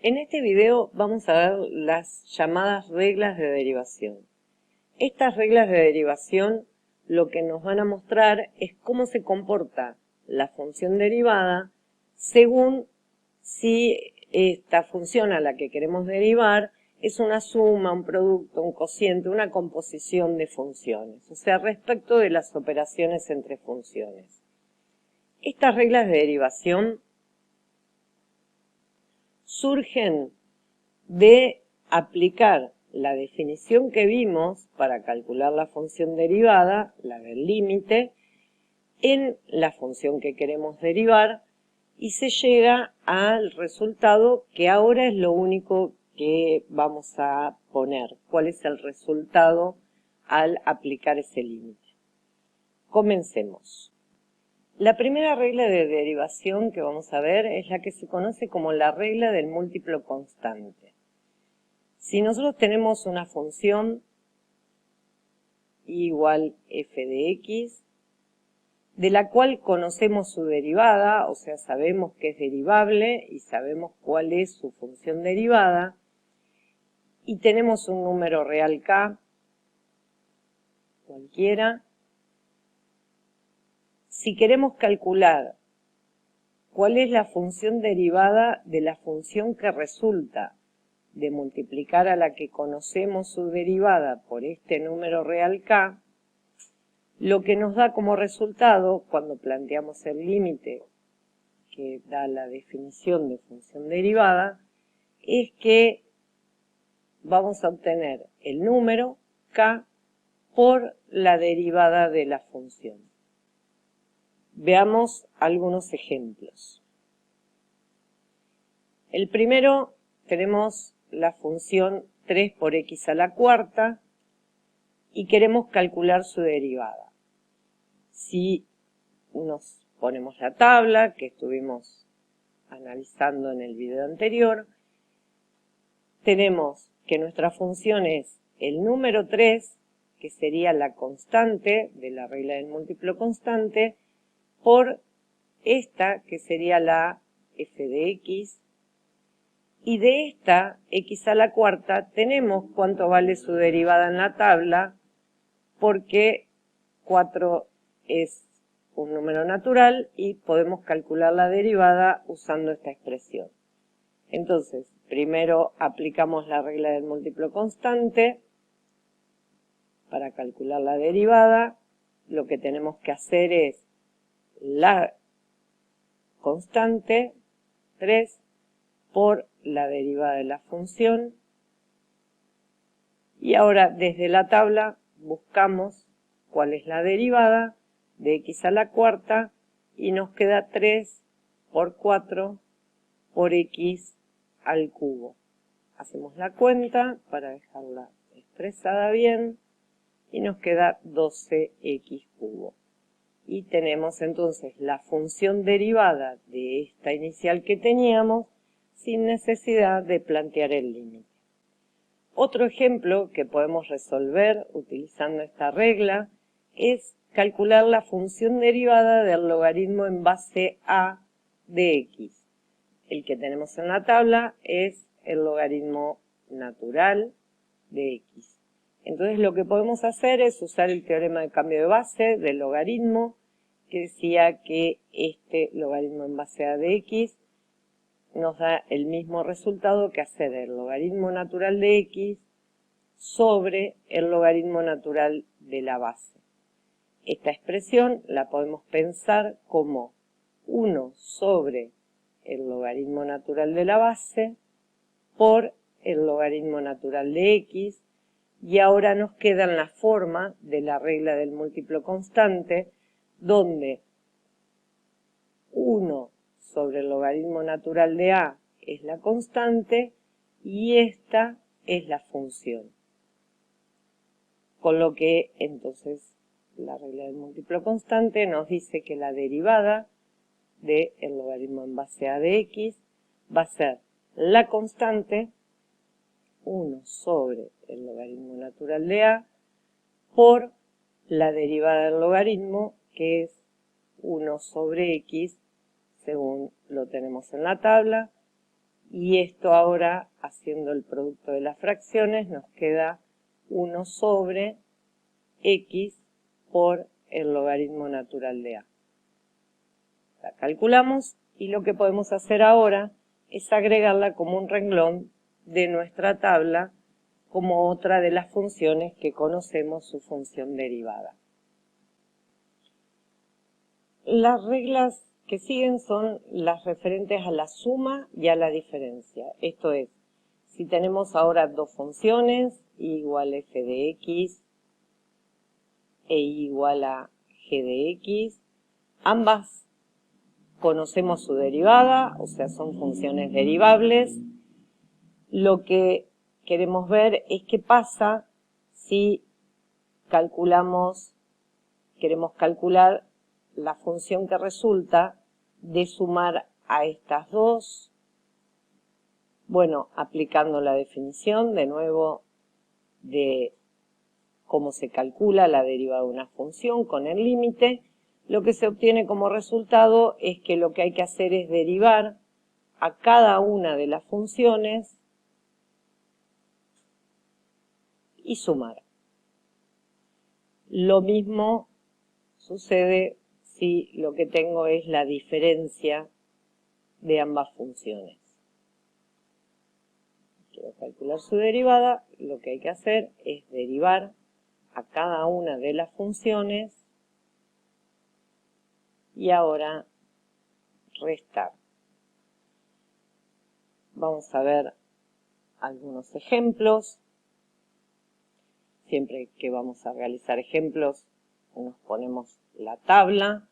En este video vamos a ver las llamadas reglas de derivación. Estas reglas de derivación lo que nos van a mostrar es cómo se comporta la función derivada según si esta función a la que queremos derivar es una suma, un producto, un cociente, una composición de funciones, o sea, respecto de las operaciones entre funciones. Estas reglas de derivación surgen de aplicar la definición que vimos para calcular la función derivada, la del límite, en la función que queremos derivar y se llega al resultado que ahora es lo único que vamos a poner. ¿Cuál es el resultado al aplicar ese límite? Comencemos. La primera regla de derivación que vamos a ver es la que se conoce como la regla del múltiplo constante. Si nosotros tenemos una función igual f de x, de la cual conocemos su derivada, o sea, sabemos que es derivable y sabemos cuál es su función derivada, y tenemos un número real k, cualquiera, si queremos calcular cuál es la función derivada de la función que resulta de multiplicar a la que conocemos su derivada por este número real k, lo que nos da como resultado, cuando planteamos el límite que da la definición de función derivada, es que vamos a obtener el número k por la derivada de la función. Veamos algunos ejemplos. El primero, tenemos la función 3 por x a la cuarta y queremos calcular su derivada. Si nos ponemos la tabla que estuvimos analizando en el video anterior, tenemos que nuestra función es el número 3, que sería la constante de la regla del múltiplo constante, por esta, que sería la f de x, y de esta x a la cuarta tenemos cuánto vale su derivada en la tabla, porque 4 es un número natural y podemos calcular la derivada usando esta expresión. Entonces, primero aplicamos la regla del múltiplo constante para calcular la derivada. Lo que tenemos que hacer es la constante 3 por la derivada de la función, y ahora desde la tabla buscamos cuál es la derivada de x a la cuarta y nos queda 3 por 4 por x al cubo. Hacemos la cuenta para dejarla expresada bien y nos queda 12x cubo. Y tenemos entonces la función derivada de esta inicial que teníamos sin necesidad de plantear el límite. Otro ejemplo que podemos resolver utilizando esta regla es calcular la función derivada del logaritmo en base a de x. El que tenemos en la tabla es el logaritmo natural de x. Entonces lo que podemos hacer es usar el teorema de cambio de base del logaritmo, que decía que este logaritmo en base a de x nos da el mismo resultado que hacer el logaritmo natural de x sobre el logaritmo natural de la base. Esta expresión la podemos pensar como 1 sobre el logaritmo natural de la base por el logaritmo natural de x, y ahora nos queda en la forma de la regla del múltiplo constante, donde 1 sobre el logaritmo natural de a es la constante y esta es la función. Con lo que entonces la regla del múltiplo constante nos dice que la derivada del logaritmo en base a de x va a ser la constante 1 sobre el logaritmo natural de a por la derivada del logaritmo, que es 1 sobre x según lo tenemos en la tabla, y esto ahora, haciendo el producto de las fracciones, nos queda 1 sobre x por el logaritmo natural de a. La calculamos y lo que podemos hacer ahora es agregarla como un renglón de nuestra tabla como otra de las funciones que conocemos su función derivada. Las reglas que siguen son las referentes a la suma y a la diferencia. Esto es, si tenemos ahora dos funciones, y igual a f de x e y igual a g de x, ambas conocemos su derivada, o sea, son funciones derivables. Lo que queremos ver es qué pasa si queremos calcular la función que resulta de sumar a estas dos. Bueno, aplicando la definición de nuevo de cómo se calcula la derivada de una función con el límite, lo que se obtiene como resultado es que lo que hay que hacer es derivar a cada una de las funciones y sumar. Lo mismo sucede si lo que tengo es la diferencia de ambas funciones. Quiero calcular su derivada, lo que hay que hacer es derivar a cada una de las funciones y ahora restar. Vamos a ver algunos ejemplos. Siempre que vamos a realizar ejemplos, nos ponemos la tabla.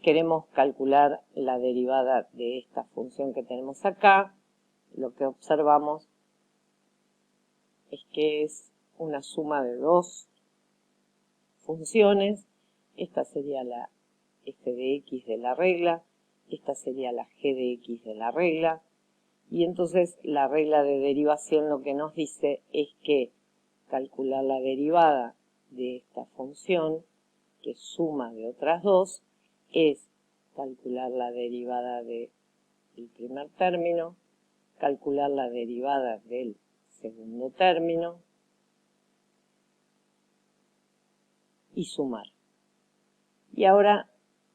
Queremos calcular la derivada de esta función que tenemos acá. Lo que observamos es que es una suma de dos funciones. Esta sería la f de x de la regla, esta sería la g de x de la regla, y entonces la regla de derivación lo que nos dice es que calcular la derivada de esta función, que es suma de otras dos, es calcular la derivada del primer término, calcular la derivada del segundo término y sumar. Y ahora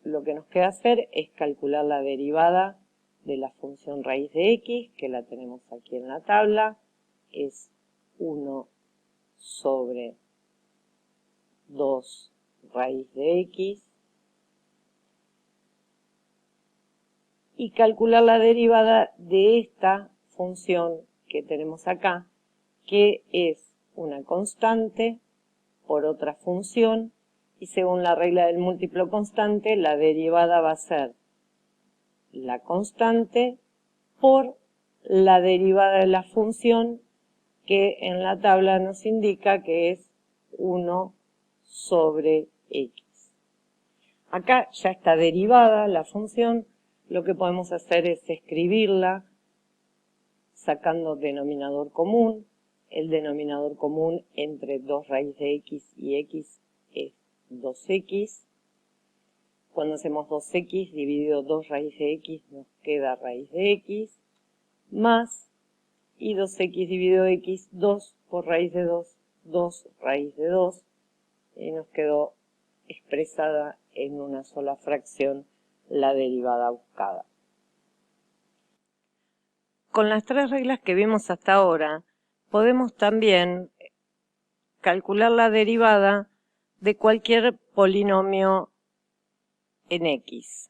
lo que nos queda hacer es calcular la derivada de la función raíz de x, que la tenemos aquí en la tabla, es 1 sobre 2 raíz de x, y calcular la derivada de esta función que tenemos acá, que es una constante por otra función, y según la regla del múltiplo constante, la derivada va a ser la constante por la derivada de la función que en la tabla nos indica que es 1 sobre x. Acá ya está derivada la función, lo que podemos hacer es escribirla sacando denominador común. El denominador común entre 2 raíz de x y x es 2x. Cuando hacemos 2x dividido 2 raíz de x nos queda raíz de x, más, y 2x dividido x, 2 por raíz de 2, 2 raíz de 2, y nos quedó expresada en una sola fracción la derivada buscada. Con las tres reglas que vimos hasta ahora, podemos también calcular la derivada de cualquier polinomio en x.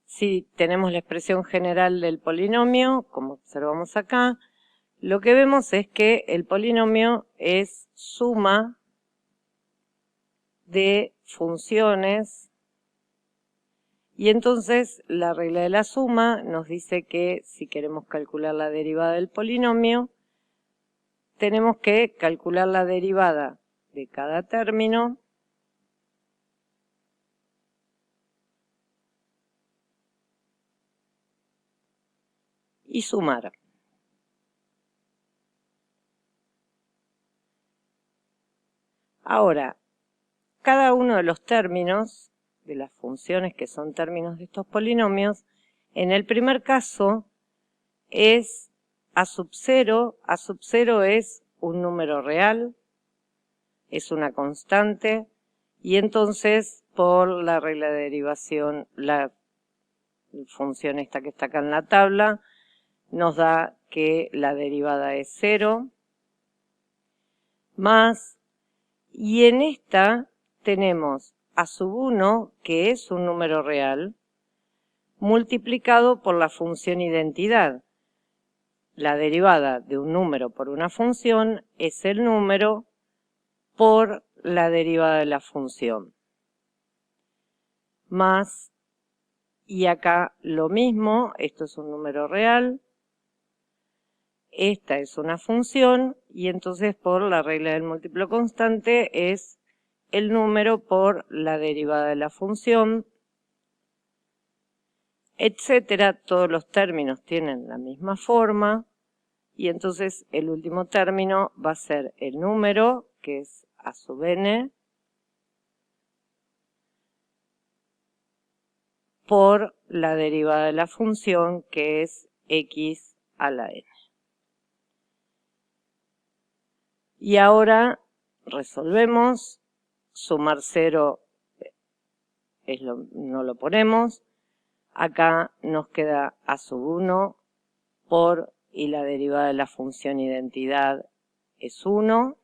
Si tenemos la expresión general del polinomio, como observamos acá, lo que vemos es que el polinomio es suma de funciones, y entonces la regla de la suma nos dice que si queremos calcular la derivada del polinomio, tenemos que calcular la derivada de cada término y sumar. Ahora, cada uno de los términos de las funciones que son términos de estos polinomios, en el primer caso es a sub 0. A sub 0 es un número real, es una constante, y entonces por la regla de derivación, la función esta que está acá en la tabla, nos da que la derivada es 0, más, y en esta tenemos a sub 1, que es un número real, multiplicado por la función identidad. La derivada de un número por una función es el número por la derivada de la función. Más, y acá lo mismo, esto es un número real, esta es una función, y entonces por la regla del múltiplo constante es el número por la derivada de la función, etcétera. Todos los términos tienen la misma forma, y entonces el último término va a ser el número, que es a sub n, por la derivada de la función, que es x a la n. Y ahora resolvemos. Sumar 0 no lo ponemos. Acá nos queda a sub 1 por, y la derivada de la función identidad es 1,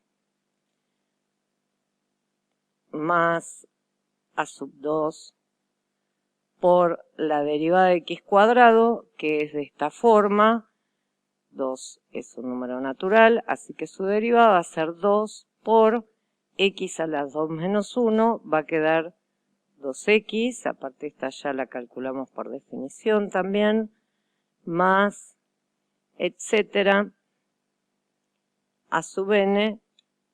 más a sub 2 por la derivada de x cuadrado, que es de esta forma. 2 es un número natural, así que su derivada va a ser 2 por x a la 2 menos 1, va a quedar 2x, aparte esta ya la calculamos por definición también, más, etcétera, a sub n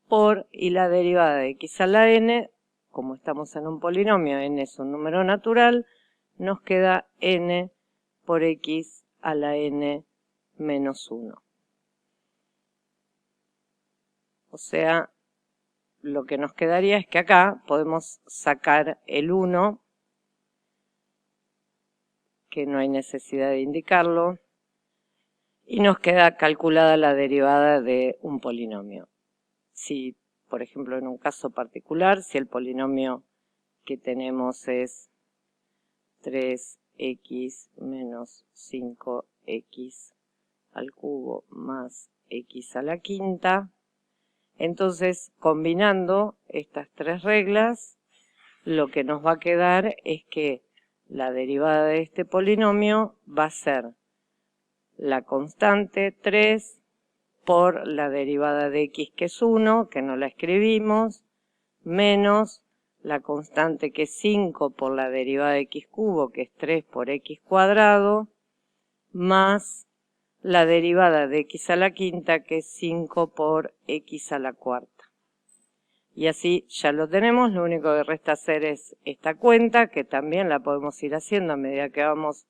por, y la derivada de x a la n, como estamos en un polinomio, n es un número natural, nos queda n por x a la n menos 1. O sea, lo que nos quedaría es que acá podemos sacar el 1, que no hay necesidad de indicarlo, y nos queda calculada la derivada de un polinomio. Si, por ejemplo, en un caso particular, si el polinomio que tenemos es 3x menos 5x al cubo más x a la quinta, entonces combinando estas tres reglas, lo que nos va a quedar es que la derivada de este polinomio va a ser la constante 3 por la derivada de x, que es 1, que no la escribimos, menos la constante, que es 5, por la derivada de x cubo, que es 3 por x cuadrado, más la derivada de x a la quinta, que es 5 por x a la cuarta. Y así ya lo tenemos, lo único que resta hacer es esta cuenta, que también la podemos ir haciendo a medida que vamos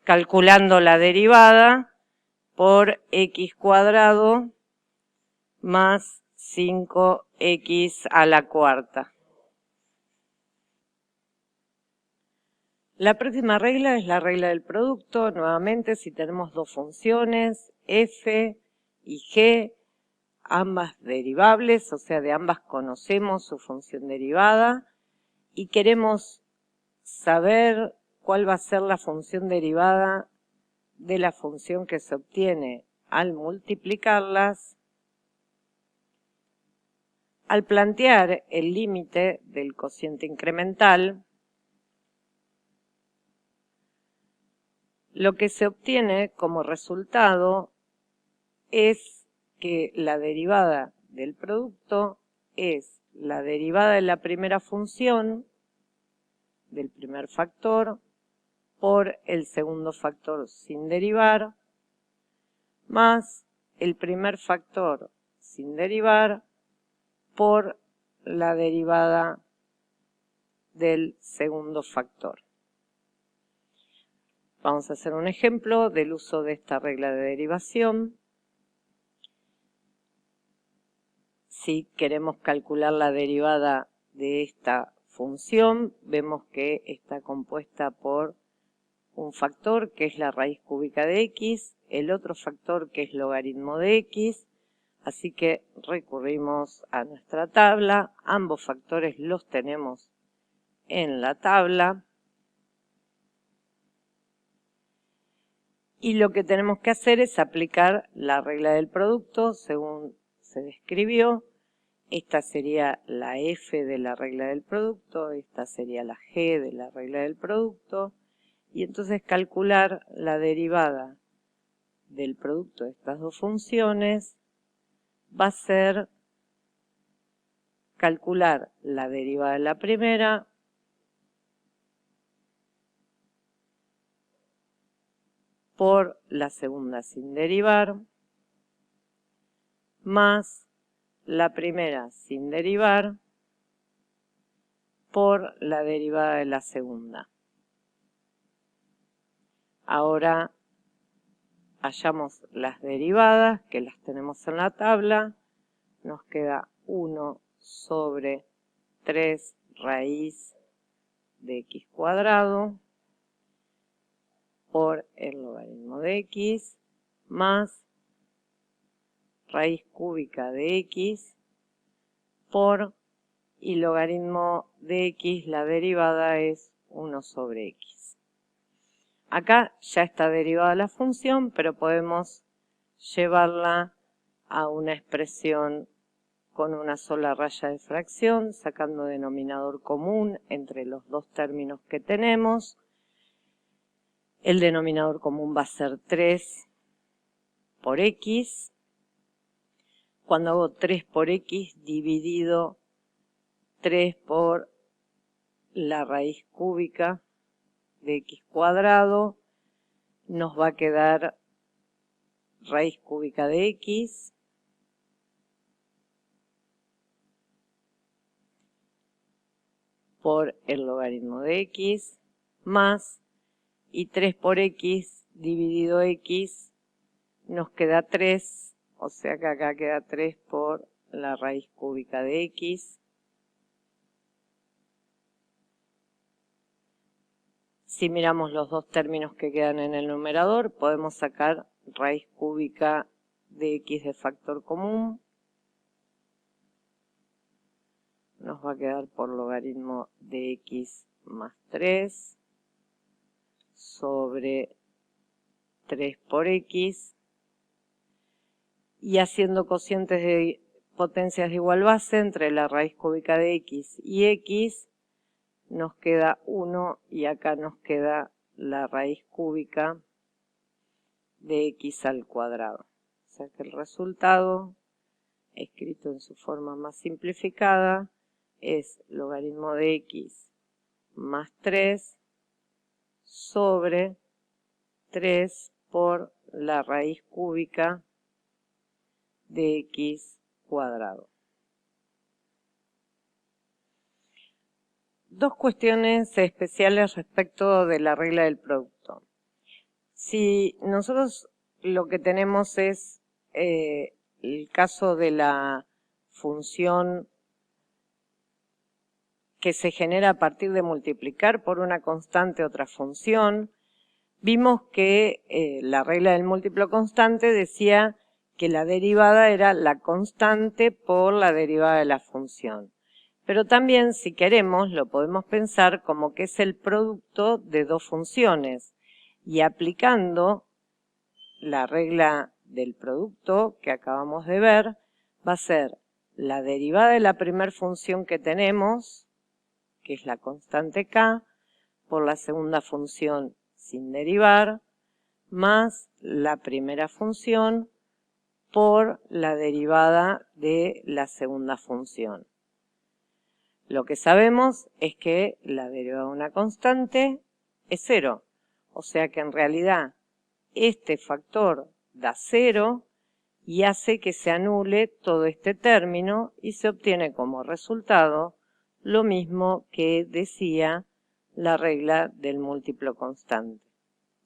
calculando la derivada, por x cuadrado más 5x a la cuarta. La próxima regla es la regla del producto. Nuevamente, si tenemos dos funciones, f y g, ambas derivables, o sea, de ambas conocemos su función derivada, y queremos saber cuál va a ser la función derivada de la función que se obtiene al multiplicarlas. Al plantear el límite del cociente incremental, lo que se obtiene como resultado es que la derivada del producto es la derivada de la primera función, del primer factor, por el segundo factor sin derivar, más el primer factor sin derivar por la derivada del segundo factor. Vamos a hacer un ejemplo del uso de esta regla de derivación. Si queremos calcular la derivada de esta función, vemos que está compuesta por un factor que es la raíz cúbica de x, el otro factor que es logaritmo de x, así que recurrimos a nuestra tabla, ambos factores los tenemos en la tabla. Y lo que tenemos que hacer es aplicar la regla del producto según se describió. Esta sería la f de la regla del producto, esta sería la g de la regla del producto. Y entonces calcular la derivada del producto de estas dos funciones va a ser calcular la derivada de la primera por la segunda sin derivar, más la primera sin derivar por la derivada de la segunda. Ahora hallamos las derivadas, que las tenemos en la tabla. Nos queda 1 sobre 3 raíz de x cuadrado por el logaritmo de x más raíz cúbica de x por, y logaritmo de x, la derivada es 1 sobre x. Acá ya está derivada la función, pero podemos llevarla a una expresión con una sola raya de fracción, sacando denominador común entre los dos términos que tenemos. El denominador común va a ser 3 por x. Cuando hago 3 por x dividido 3 por la raíz cúbica de x cuadrado, nos va a quedar raíz cúbica de x por el logaritmo de x más, y 3 por x dividido x nos queda 3, o sea que acá queda 3 por la raíz cúbica de x. Si miramos los dos términos que quedan en el numerador, podemos sacar raíz cúbica de x de factor común. Nos va a quedar por logaritmo de x más 3 sobre 3 por x. Y haciendo cocientes de potencias de igual base entre la raíz cúbica de x y x, nos queda 1 y acá nos queda la raíz cúbica de x al cuadrado. O sea que el resultado, escrito en su forma más simplificada, es logaritmo de x más 3 sobre 3 por la raíz cúbica de x cuadrado. Dos cuestiones especiales respecto de la regla del producto. Si nosotros lo que tenemos es el caso de la función que se genera a partir de multiplicar por una constante otra función, vimos que la regla del múltiplo constante decía que la derivada era la constante por la derivada de la función. Pero también, si queremos, lo podemos pensar como que es el producto de dos funciones. Y aplicando la regla del producto que acabamos de ver, va a ser la derivada de la primera función que tenemos, que es la constante k, por la segunda función sin derivar, más la primera función por la derivada de la segunda función. Lo que sabemos es que la derivada de una constante es 0. O sea que en realidad este factor da 0 y hace que se anule todo este término y se obtiene como resultado lo mismo que decía la regla del múltiplo constante.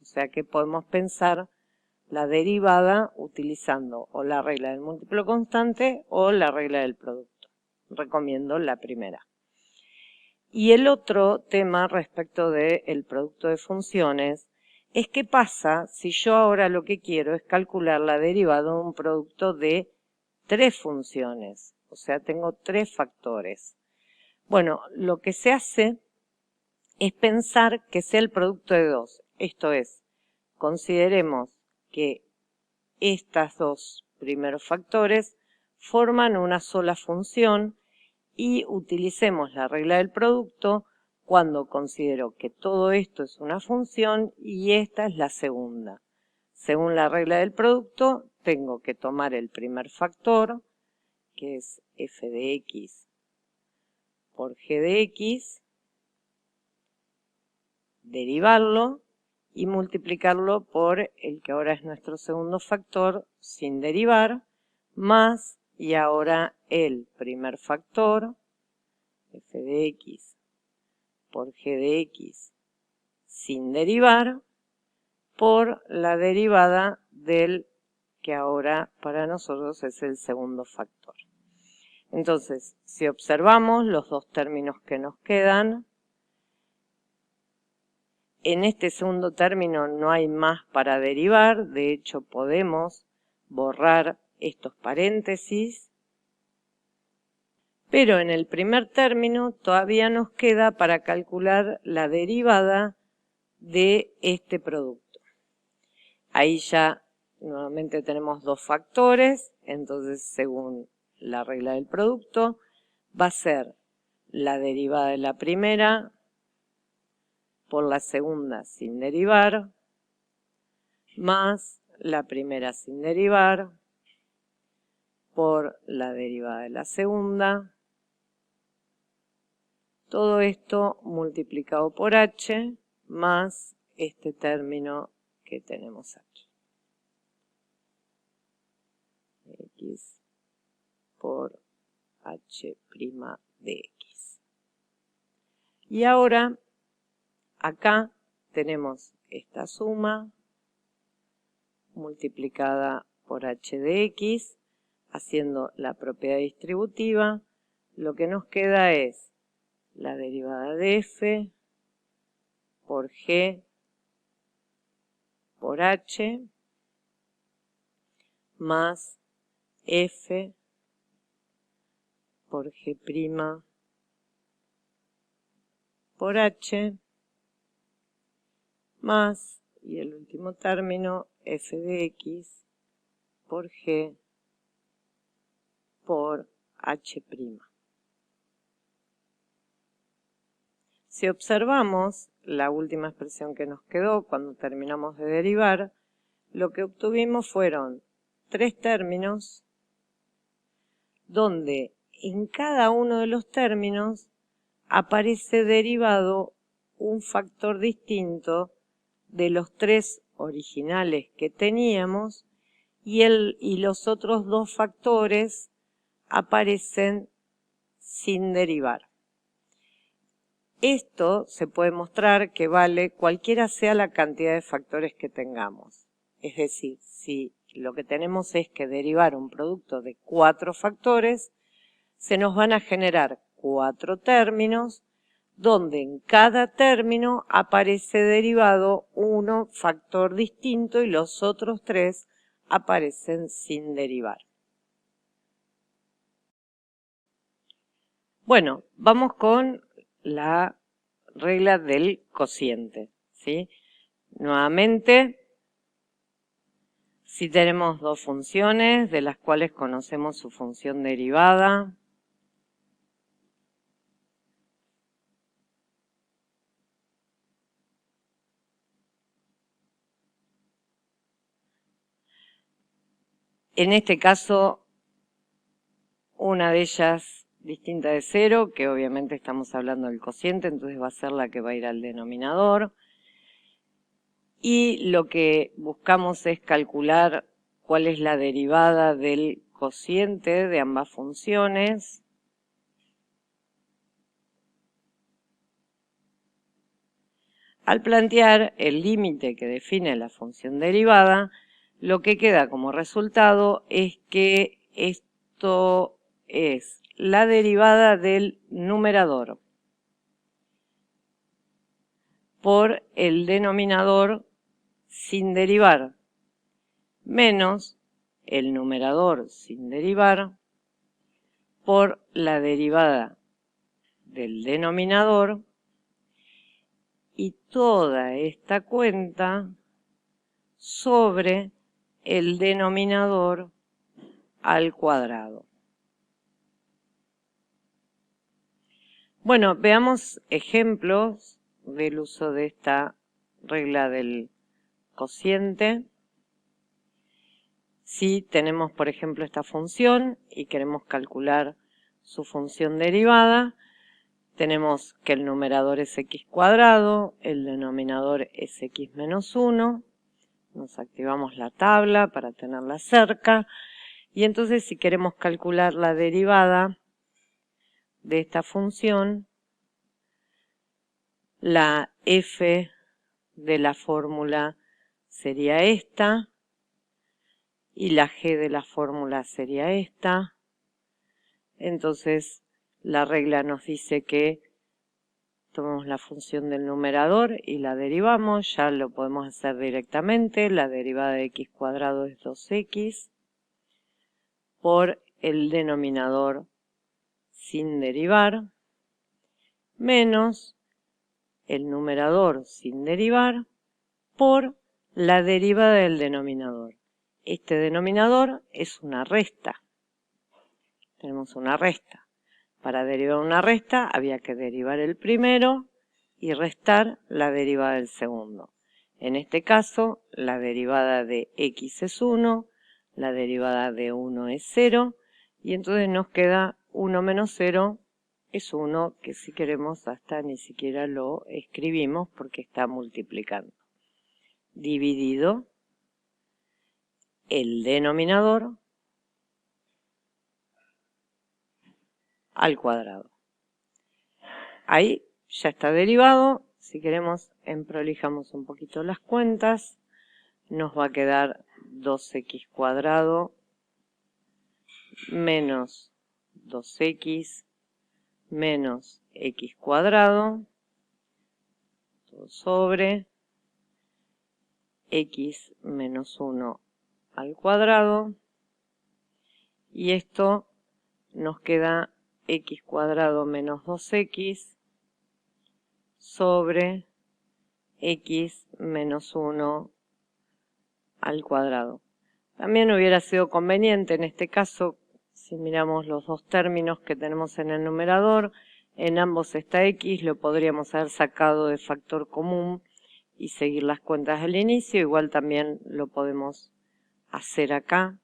O sea que podemos pensar la derivada utilizando o la regla del múltiplo constante o la regla del producto. Recomiendo la primera. Y el otro tema respecto del producto de funciones es qué pasa si yo ahora lo que quiero es calcular la derivada de un producto de 3 funciones. O sea, tengo 3 factores. Bueno, lo que se hace es pensar que sea el producto de 2. Esto es, consideremos que estos 2 primeros factores forman una sola función y utilicemos la regla del producto cuando considero que todo esto es una función y esta es la segunda. Según la regla del producto, tengo que tomar el primer factor, que es f de x por g de x, derivarlo y multiplicarlo por el que ahora es nuestro segundo factor sin derivar, más, y ahora el primer factor, f de x por g de x sin derivar, por la derivada del que ahora para nosotros es el segundo factor. Entonces, si observamos los 2 términos que nos quedan, en este segundo término no hay más para derivar, de hecho podemos borrar estos paréntesis, pero en el primer término todavía nos queda para calcular la derivada de este producto. Ahí ya nuevamente tenemos 2 factores, entonces según la regla del producto va a ser la derivada de la primera por la segunda sin derivar, más la primera sin derivar por la derivada de la segunda. Todo esto multiplicado por h más este término que tenemos aquí. X por h' de x. Y ahora, acá tenemos esta suma multiplicada por h de x, haciendo la propiedad distributiva. Lo que nos queda es la derivada de f por g por h más f por g' por h más, y el último término, f de x por g por h'. Si observamos la última expresión que nos quedó cuando terminamos de derivar, lo que obtuvimos fueron 3 términos donde en cada uno de los términos aparece derivado un factor distinto de los 3 originales que teníamos y los otros 2 factores aparecen sin derivar. Esto se puede mostrar que vale cualquiera sea la cantidad de factores que tengamos. Es decir, si lo que tenemos es que derivar un producto de 4 factores, se nos van a generar 4 términos, donde en cada término aparece derivado un factor distinto y los otros 3 aparecen sin derivar. Bueno, vamos con la regla del cociente, ¿sí? Nuevamente, si tenemos 2 funciones de las cuales conocemos su función derivada, en este caso, una de ellas distinta de 0, que obviamente estamos hablando del cociente, entonces va a ser la que va a ir al denominador. Y lo que buscamos es calcular cuál es la derivada del cociente de ambas funciones. Al plantear el límite que define la función derivada, lo que queda como resultado es que esto es la derivada del numerador por el denominador sin derivar menos el numerador sin derivar por la derivada del denominador y toda esta cuenta sobre el denominador al cuadrado. Bueno, veamos ejemplos del uso de esta regla del cociente. Si tenemos, por ejemplo, esta función y queremos calcular su función derivada, tenemos que el numerador es x cuadrado, el denominador es x menos 1. Nos activamos la tabla para tenerla cerca. Y entonces si queremos calcular la derivada de esta función, la f de la fórmula sería esta y la g de la fórmula sería esta. Entonces la regla nos dice que tomamos la función del numerador y la derivamos. Ya lo podemos hacer directamente. La derivada de x cuadrado es 2x por el denominador sin derivar menos el numerador sin derivar por la derivada del denominador. Este denominador es una resta. Tenemos una resta. Para derivar una resta había que derivar el primero y restar la derivada del segundo. En este caso, la derivada de x es 1, la derivada de 1 es 0, y entonces nos queda 1 menos 0 es 1, que si queremos hasta ni siquiera lo escribimos porque está multiplicando. Dividido el denominador al cuadrado. Ahí ya está derivado. Si queremos, emprolijamos un poquito las cuentas. Nos va a quedar 2x cuadrado menos 2x menos x cuadrado, todo sobre x menos 1 al cuadrado. Y esto nos queda x cuadrado menos 2x sobre x menos 1 al cuadrado. También hubiera sido conveniente en este caso, si miramos los dos términos que tenemos en el numerador, en ambos está x, lo podríamos haber sacado de factor común y seguir las cuentas del inicio. Igual también lo podemos hacer acá.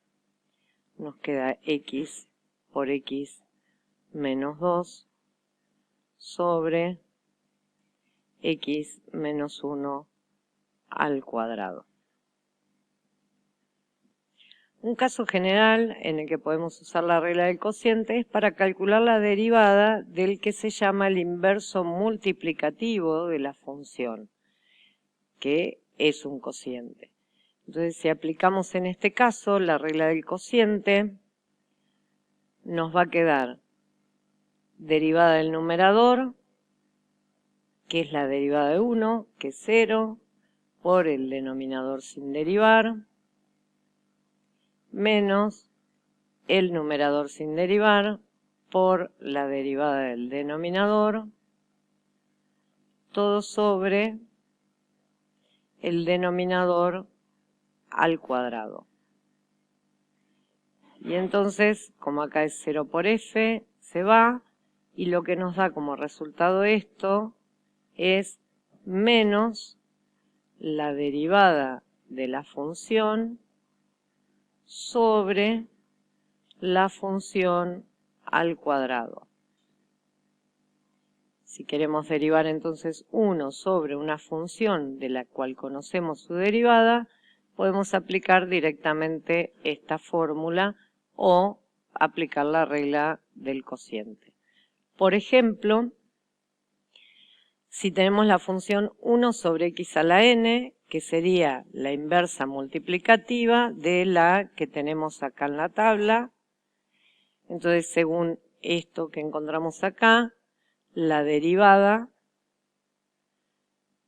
Nos queda x por x menos 2 sobre x menos 1 al cuadrado. Un caso general en el que podemos usar la regla del cociente es para calcular la derivada del que se llama el inverso multiplicativo de la función, que es un cociente. Entonces, si aplicamos en este caso la regla del cociente, nos va a quedar derivada del numerador, que es la derivada de 1, que es 0, por el denominador sin derivar, menos el numerador sin derivar por la derivada del denominador, todo sobre el denominador al cuadrado. Y entonces, como acá es 0 por f, se va, y lo que nos da como resultado esto es menos la derivada de la función sobre la función al cuadrado. Si queremos derivar entonces 1 sobre una función de la cual conocemos su derivada, podemos aplicar directamente esta fórmula o aplicar la regla del cociente. Por ejemplo, si tenemos la función 1 sobre x a la n, que sería la inversa multiplicativa de la que tenemos acá en la tabla. Entonces, según esto que encontramos acá, la derivada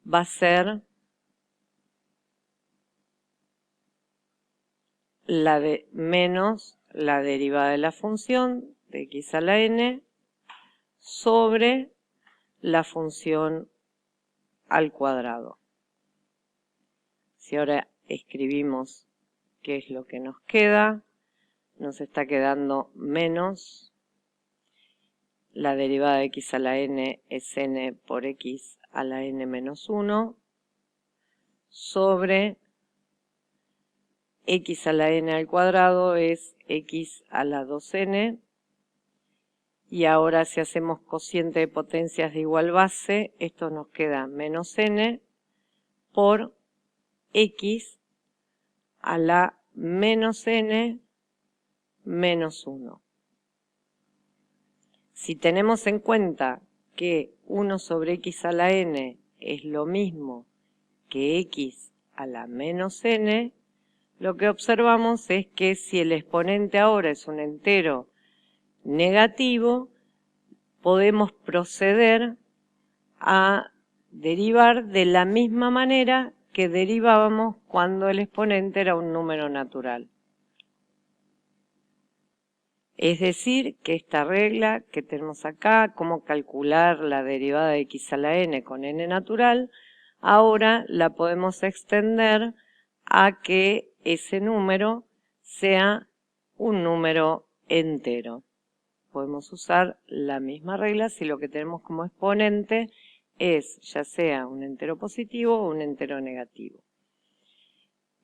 va a ser menos la derivada de la función de x a la n sobre la función al cuadrado. Si ahora escribimos qué es lo que nos queda, nos está quedando menos la derivada de x a la n es n por x a la n menos 1 sobre x a la n al cuadrado es x a la 2n. Y ahora si hacemos cociente de potencias de igual base, esto nos queda menos n por x a la menos n menos 1. Si tenemos en cuenta que 1 sobre x a la n es lo mismo que x a la menos n, lo que observamos es que si el exponente ahora es un entero negativo, podemos proceder a derivar de la misma manera que derivábamos cuando el exponente era un número natural. Es decir, que esta regla que tenemos acá, cómo calcular la derivada de x a la n con n natural, ahora la podemos extender a que ese número sea un número entero. Podemos usar la misma regla si lo que tenemos como exponente es ya sea un entero positivo o un entero negativo.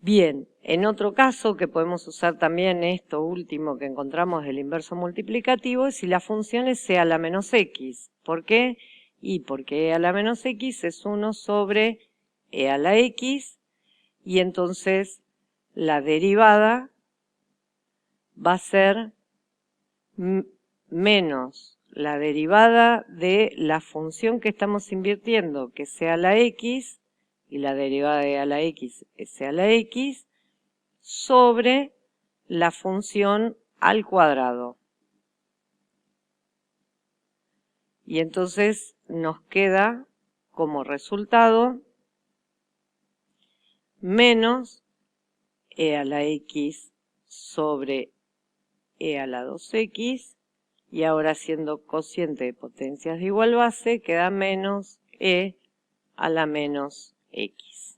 Bien, en otro caso que podemos usar también esto último que encontramos del inverso multiplicativo es si la función es e a la menos x. ¿Por qué? Y porque e a la menos x es 1 sobre e a la x y entonces la derivada va a ser menos la derivada de la función que estamos invirtiendo, que sea la x, y la derivada de a la x sea la x, sobre la función al cuadrado. Y entonces nos queda como resultado menos e a la x sobre e a la 2x, y ahora haciendo cociente de potencias de igual base, queda menos e a la menos x.